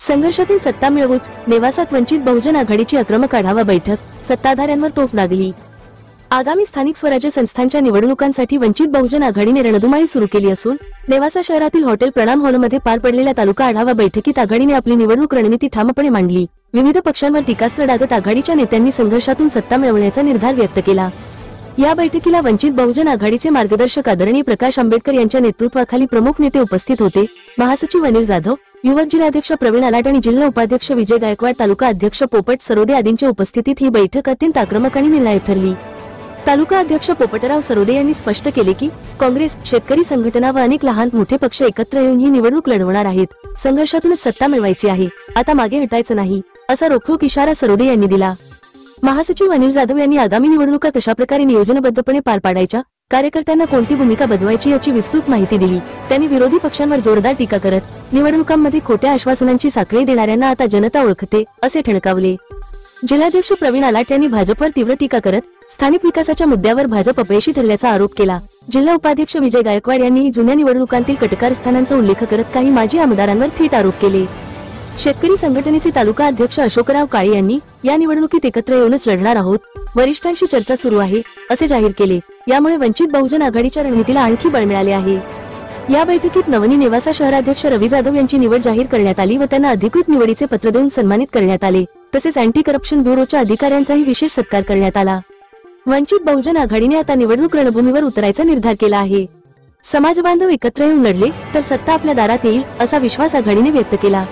संघर्षातून सत्ता मिळवूच, नेवासात वंचित बहुजन आघाडीची आक्रमक आढावा बैठक, सत्ताधाऱ्यांवर तोफ लागली। आगामी स्थानिक स्वराज्य संस्थांच्या निवडणुकांसाठी वंचित बहुजन आघाडीने रणधुमाळी सुरू केली असून नेवासा शहरातील हॉटेल प्रणाम हॉलमध्ये पार पडलेल्या तालुका आढावा बैठकीत आघाडीने आपली निवडणूक रणनीती ठामपणे मांडली। विविध पक्षांवर टीकास्त्र डागत आघाडीच्या नेत्यांनी संघर्षातून सत्ता मिळवण्याचा निर्धार व्यक्त केला। या बैठकीला वंचित बहुजन आघाडीचे मार्गदर्शक आदरणीय प्रकाश आंबेडकर यांच्या नेतृत्वाखाली प्रमुख नेते उपस्थित होते। महासचिव अनिल जाधव, युवक जिल्हाध्यक्ष प्रवीण आलाट आणि जिल्हा उपाध्यक्ष विजय गायकवाड, तालुका अध्यक्ष पोपट सरोदे आदींच्या उपस्थितीत ही बैठक अत्यंत आक्रमक आणि निर्णायक ठरली। तालुका अध्यक्ष पोपटराव सरोदे यांनी स्पष्ट केले की काँग्रेस, शेतकरी संघटना व अनेक लहान मोठे पक्ष एकत्र येऊन ही निवडणूक लढवणार आहेत। संघर्षातूनच सत्ता मिळवायची आहे, आता मागे हटायचं नाही, असा रोखठोक इशारा सरोदे यांनी दिला। महासचिव अनिल जाधव यांनी आगामी निवडणुका कशाप्रकारे नियोजनबद्धपणे पार पाडायच्या, कार्यकर्त्यांना कोणती भूमिका बजवायची याची विस्तृत माहिती दिली। त्यांनी विरोधी पक्षांवर जोरदार टीका करत निवडणुकांमध्ये खोट्या आश्वासनांची साखळी देणाऱ्यांना आता जनता ओळखते, असे ठणकावले। जिल्हाध्यक्ष प्रवीण आलाट यांनी भाजपवर तीव्र टीका करत स्थानिक विकासाच्या मुद्द्यावर भाजप अपयशी ठरल्याचा आरोप केला। जिल्हा उपाध्यक्ष विजय गायकवाड यांनी जुन्या निवडणुकांतील कटकारस्थानांचा उल्लेख करत काही माजी आमदारांवर थेट आरोप केले। शेतकरी संघटनेचे तालुका अध्यक्ष अशोकराव काळे यांनी या निवडणुकीत एकत्र येऊनच लढणार आहोत, वरिष्ठांशी चर्चा सुरू आहे, असे जाहीर केले। यामुळे वंचित बहुजन आघाडीच्या रणनीतीला आणखी बळ मिळाले आहे। या बैठकीत नवनी नेवासा शहराध्यक्ष रवी जाधव यांची निवड जाहीर करण्यात आली व त्यांना अधिकृत निवडीचे पत्र देऊन सन्मानित करण्यात आले। तसेच अँटी करप्शन ब्युरोच्या अधिकाऱ्यांचाही विशेष सत्कार करण्यात आला। वंचित बहुजन आघाडीने आता निवडणूक रणभूमीवर उतरायचा निर्धार केला आहे। समाजबांधव एकत्र येऊन लढले तर सत्ता आपल्या दारात येईल, असा विश्वास आघाडीने व्यक्त केला।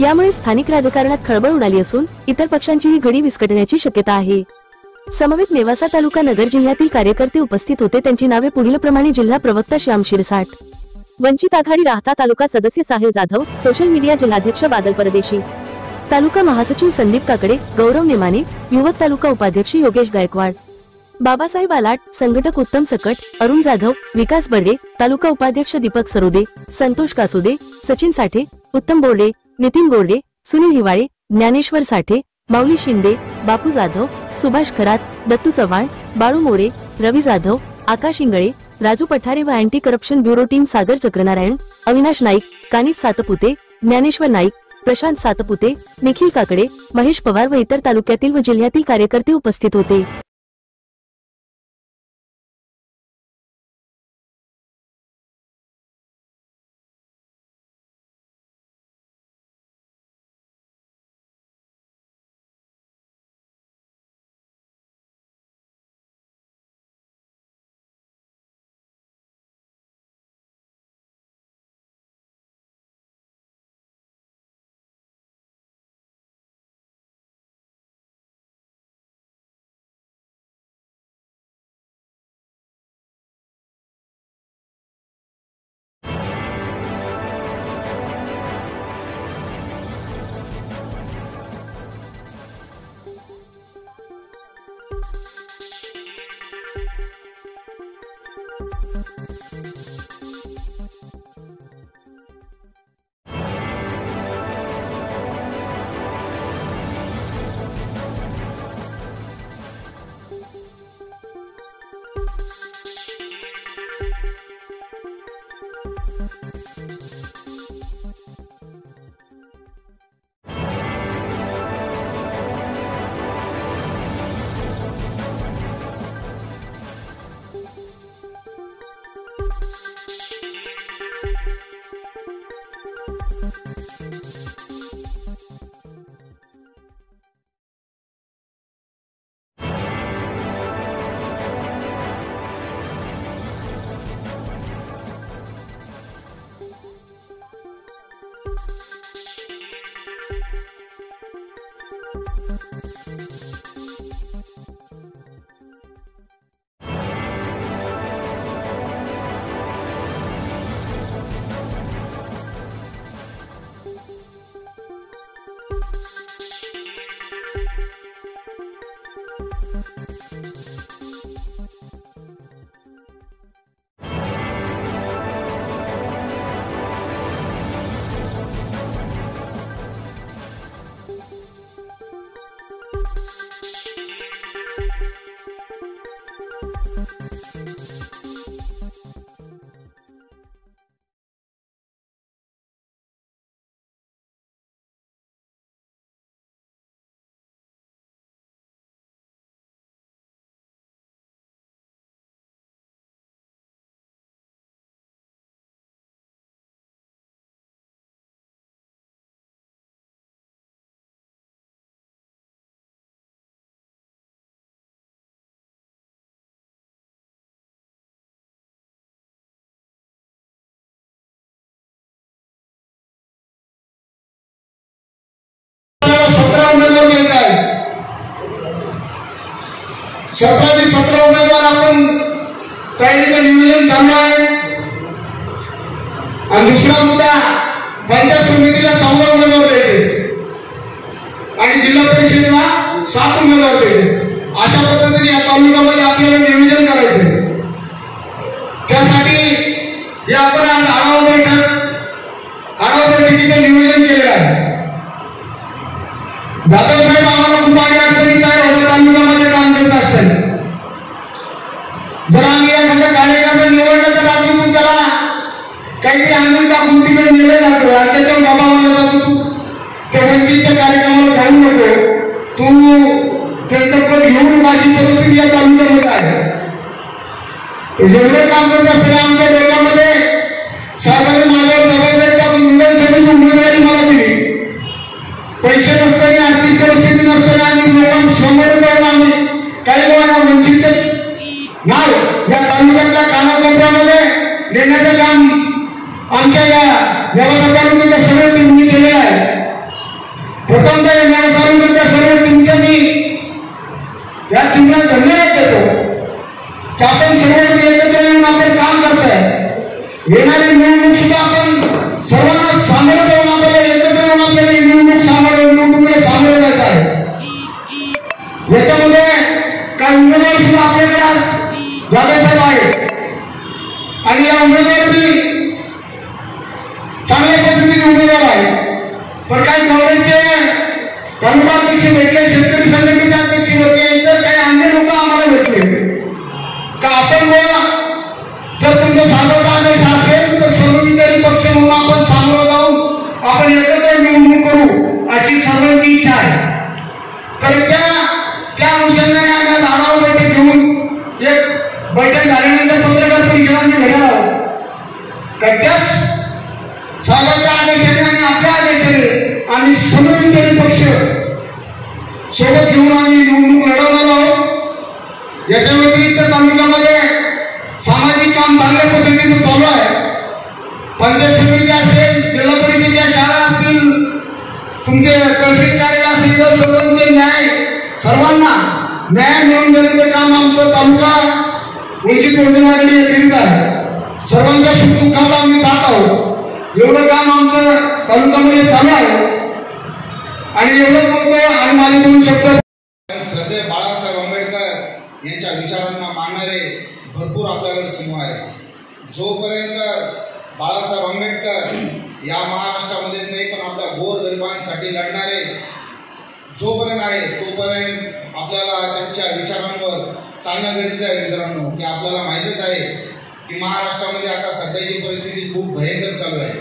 यामुळे स्थानिक राजकारणात खळबळ उडाली असून इतर पक्षांचीही घडी विस्कटण्याची शक्यता आहे। समवेत नेवासा तालुका नगर जिल्ह्यातील कार्यकर्ते उपस्थित होते। त्यांची नावे पुढीलप्रमाणे: जिल्हा प्रवक्ता श्याम शिरसाट, वंचित आघाडी राहता तालुका सदस्य साहिल जाधव, सोशल मीडिया जिल्हाध्यक्ष बादल परदेशी, तालुका महासचिव संदीप काकडे, गौरव नेमाने, युवक तालुका उपाध्यक्ष योगेश गायकवाड, बाबासाहेब आलाट, संघटक उत्तम सकट, अरुण जाधव, विकास बर्डे, तालुका उपाध्यक्ष दीपक सरोदे, संतोष कासोदे, सचिन साठे, उत्तम बोर्डे, नितीन गोर्डे, सुनील हिवाळे, ज्ञानेश्वर साठे, माऊली शिंदे, बापू जाधव, सुभाष खरात, दत्तू चव्हाण, बाळू मोरे, रवी जाधव, आकाश इंगळे, राजू पठारे व अँटी करप्शन ब्युरो टीम सागर चक्रनारायण, अविनाश नाईक, कानिफ सातपुते, ज्ञानेश्वर नाईक, प्रशांत सातपुते, निखिल काकडे, महेश पवार व इतर तालुक्यातील व जिल्ह्यातील कार्यकर्ते उपस्थित होते। 17 ते 17 उमेदवार आपण तयारीचं नियोजन चालू आहे. आणि दुसरा मुद्दा, पंचायत समितीला 14 उमेदवार द्यायचे आणि जिल्हा परिषदेला 7 उमेदवार द्यायचे. अशा पद्धतीने या तालुक्यामध्ये आपल्याला नियोजन करायचे. त्यासाठी हे आपण आज आढावा बैठकीचं नियोजन केलेलं आहे. जाधव साहेब आम्हाला खूप अडचणीत आहे होत्या तालुक्यामध्ये काम करत असताना. जर आम्ही एखाद्या कार्यकर्ता निवडलं तर आम्ही त्याला काहीतरी आनंद दाखवून तिकडे नेलं जातो आणि त्याच्यावर बाबा म्हणलं जातो त्या वंचितच्या कार्यक्रमाला जाऊ नको, तू त्यांचं पद घेऊन माझी परिस्थिती या तालुक्यामध्ये आहे. एवढं काम करत असताना आमच्या डोक्यामध्ये साहेबांनी माझ्यावर जबाबदारी टाकून विधानसभेची उमेदवारी मला दिली. पैसे नसताना, आर्थिक परिस्थिती नसताना आम्ही लोकांसमोर जाऊन आम्ही काही लोकांना वंचितचं नाव या तालुक्यातल्या कानाकोपऱ्यामध्ये नेण्याचं काम आमच्या या नेवासा तालुक्याच्या सर्व टीमनी केलेलं आहे. प्रथमतः या नेवासा तालुक्याच्या सर्व टीमच्या मी या टीमला धन्यवाद देतो की आपण सर्वजण एकत्र येऊन आपण काम करताय. येणारी निवडणूक सुद्धा आपण सर्वांना सामोरं जाऊन आपल्याला एकत्र येऊन आपल्याला निवडणुकीला सामोरं जायचं आहे. याच्यामध्ये काही उमेदवार सुद्धा आपल्याकडे आज जाधव साहेब आहे आणि या उमेदवारी चांगल्या पद्धतीने उमेदवार आहे. पण काही काँग्रेसचे तालुकाध्यक्ष भेटले, शेतकरी संघटनेचे अध्यक्ष भेटले, इतर काही अन्य लोक आम्हाला भेटले का आपण जर तुमचा सामोरा आदेश असेल तर सर्वविचारी पक्ष म्हणून आपण सामोरं जाऊन आपण एकत्र निवडणूक करू अशी सर्वांची इच्छा आहे. तर त्या अनुषंगाने आम्ही आढावा बैठक घेऊन एक बैठक झाल्यानंतर पत्रकार परिषद आम्ही घेणार आहोत. त्यात साहेबांच्या आदेशाने आणि आपल्या आदेशाने आम्ही सर्वविचारी पक्ष सोबत घेऊन आम्ही निवडणूक लढवणार आहोत. याच्या व्यतिरिक्त तालुक्यामध्ये सामाजिक काम चांगल्या पद्धतीचं चालू आहे. पंचायत समिती असेल, जिल्हा परिषदेच्या शाळा असतील, तुमचे तहसील कार्यालय असेल, सर्वांचे न्याय, सर्वांना न्याय मिळवून देण्याचं काम आमचं तालुका वंचित बहुजन आघाडी व्यतिरिक्त आहे. सर्वांच्या सुखदुःखाला आम्ही जात आहोत. एवढं काम आमचं तालुक्यामध्ये चालू आहे आणि एवढं बोलतोय आणि माझे 2 शब्द. श्रद्धेय बाळासाहेब आंबेडकर यांच्या विचारांना मानणारे भरपूर आपल्याकडे समूह आहे. जोपर्यंत बाळासाहेब आंबेडकर या महाराष्ट्रामध्ये नाही पण आपल्या गोरगरिबांसाठी लढणारे जोपर्यंत आहे तोपर्यंत आपल्याला त्यांच्या विचारांवर चालणं गरजेचं आहे. मित्रांनो, की आपल्याला माहीतच आहे की महाराष्ट्रामध्ये आता सध्याची परिस्थिती खूप भयंकर चालू आहे.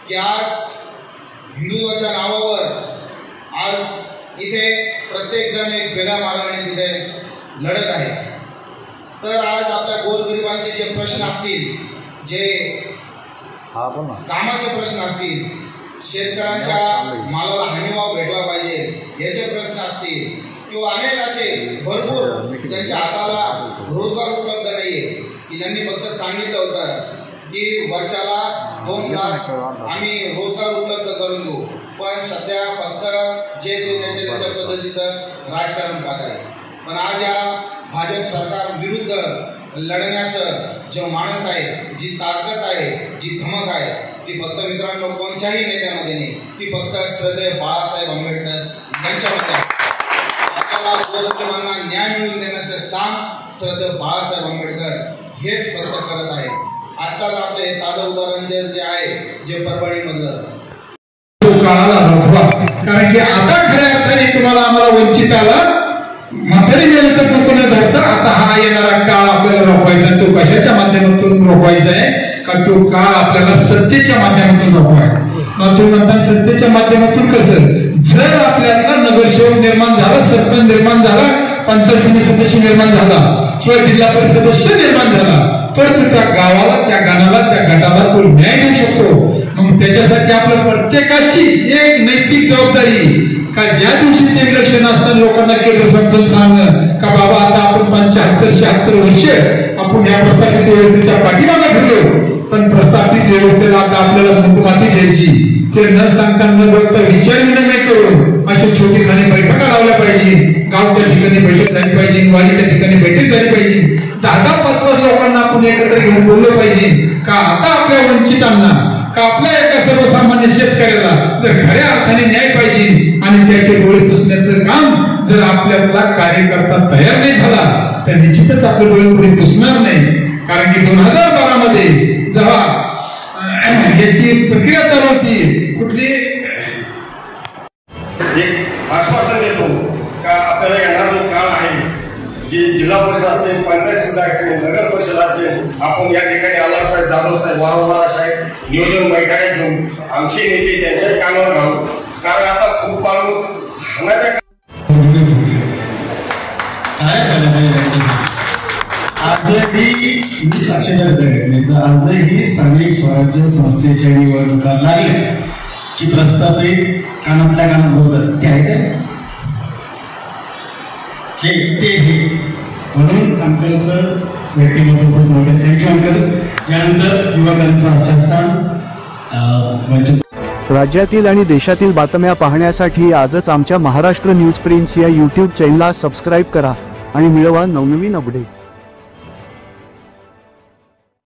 की आज हिंदुत्वाच्या नावावर आज इथे प्रत्येक जण एक वेगळ्या मार्गाने तिथे लढत आहे. तर आज आपल्या गोरगरिबांचे जे प्रश्न असतील, जे कामाचे प्रश्न असतील, शेतकऱ्यांच्या मालाला हमीभाव भेटला पाहिजे याचे प्रश्न असतील किंवा अनेक असे भरपूर ज्यांच्या हाताला रोजगार उपलब्ध नाहीये की ज्यांनी फक्त सांगितलं होतं की वर्षाला 2 लाख आम्ही रोजगार उपलब्ध करून देऊ, पण सध्या फक्त जे ते त्याच्या पद्धतीचं राजकारण पाहत आहे. पण आज या भाजप सरकार विरुद्ध लढण्याचं जो माणूस आहे, जी ताकद आहे, जी धमक आहे, ती फक्त मित्रांनो कोणत्याही नेत्यामध्ये नाही, ती फक्त श्रद्धेय बाळासाहेब आंबेडकर यांच्यामध्ये आहे. आपल्याला गोरगरिबांना न्याय मिळवून देण्याचं काम श्रद्धेय बाळासाहेब आंबेडकर हेच फक्त करत आहे. आत्ताच आपले ताजं उदाहरण जे आहे, जे परभणीमधलं काळाला रोखवा. कारण की आता खऱ्या अर्थाने तुम्हाला आम्हाला वंचिताला म्हातारी वेळेचं दुखणं धरतं. आता हा येणारा काळ आपल्याला रोखवायचा. तो कशाच्या माध्यमातून रोखवायचा आहे का? तो काळ आपल्याला सत्तेच्या माध्यमातून रोखवायचा. मग तो म्हणतात सत्तेच्या माध्यमातून कसं? जर आपल्याला नगरसेवक निर्माण झाला, सरपंच निर्माण झाला, पंचायत समिती सदस्य निर्माण झाला किंवा जिल्हा परिषद सदस्य निर्माण झाला तर त्या गावाला, त्या गाण्याला, त्या गटाला तो न्याय देऊ शकतो. मग त्याच्यासाठी आपल्या प्रत्येकाची एक नैतिक जबाबदारी का ज्या दिवशी ते इलेक्शन असताना लोकांना केलं समजून सांगणं का बाबा आता आपण 75-76 वर्ष आपण या प्रस्थापित व्यवस्थेच्या पाठीमागे ठेवलो, पण प्रस्थापित व्यवस्थेला आता आपल्याला मुखमाती द्यायची ते न सांगता न बघता विचार विनिमय करून अशा छोटी खाणी बैठका लावल्या पाहिजे. गावच्या ठिकाणी बैठक झाली पाहिजे, वाडीच्या ठिकाणी बैठक झाली पाहिजे, 10-5 लोकांना आपण एकत्र घेऊन बोललं पाहिजे का आता आपल्या वंचितांना का आपल्या एका सर्वसामान्य शेतकऱ्याला जर खऱ्या अर्थाने न्याय पाहिजे आणि त्याचे डोळे पुसण्याचं काम जर आपल्याला कार्यकर्ता तयार नाही झाला तर निश्चितच आपले डोळे पुढे पुसणार नाही. कारण की 2012 मध्ये जेव्हा याची प्रक्रिया चालू होती, कुठली एक आश्वासन देतो का आपल्याला येणारा जो काळ आहे, जी जिल्हा परिषद असेल, पंचायत समिती असेल, नगर परिषद असेल, आपण या ठिकाणी आलार साहेब, जाधव साहेब, वारंवार साहेब नियोजन बैठका घेऊन आमचे नेते त्यांच्याही कामावर घालू. कारण आता खूप पाळून हाणाच्या काय झालं पाहिजे. आजही मी साक्षीदार घटनेचं आजही स्थानिक स्वराज्य संस्थेच्या निवडणुका लागल्या की प्रस्तावित कानातल्या कानात बोलतात ते आहे हे ते म्हणून अंकलचं व्यक्तिमत्व खूप मोठं. Thank you uncle. यानंतर युवकांचं आश्वासन राज्यातील आणि देशातील बातम्या पाहण्यासाठी आजच आमच्या महाराष्ट्र न्यूज प्रिन्स या YouTube चॅनलला सबस्क्राईब करा आणि मिळवा नवनवीन अपडेट.